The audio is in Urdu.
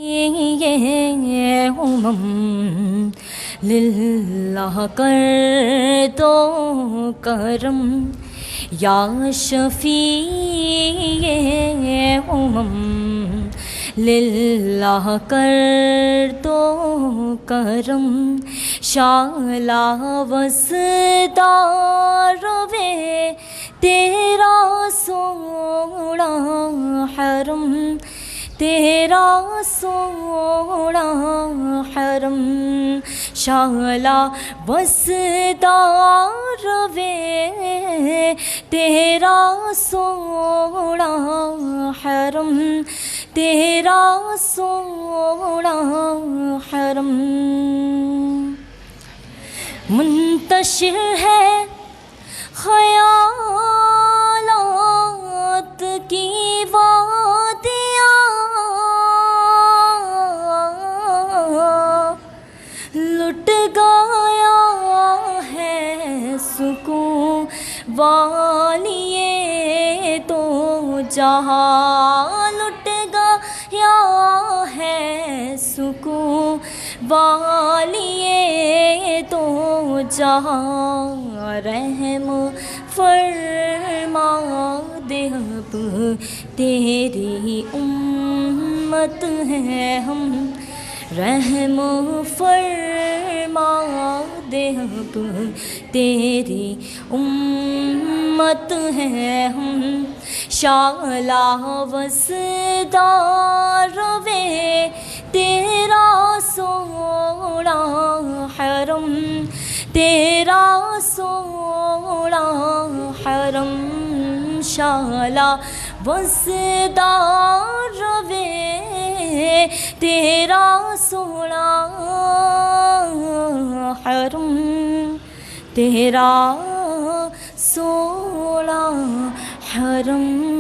یہ للہ کر دو کرم یا شفیع للہ کر دو کرم شالا وسدار وے تیرا سونا حرم تیرا سونا حرم شالا وسدار وے تیرا سونا حرم تیرا سونا حرم منتشر ہے خیالات کی وادیاں لٹ گیا ہے سکون والیے تو جہاں لٹ گیا ہے سکون والیے تو جہاں رحم فرما دے اب تیری امت ہے ہم رحم فرما دے اب تیری امت ہے ہم شالا وسدار وے تیرا سونا حرم تیرا سونا حرم شالا وسدار وے تیرا سونا حرم تیرا سونا حرم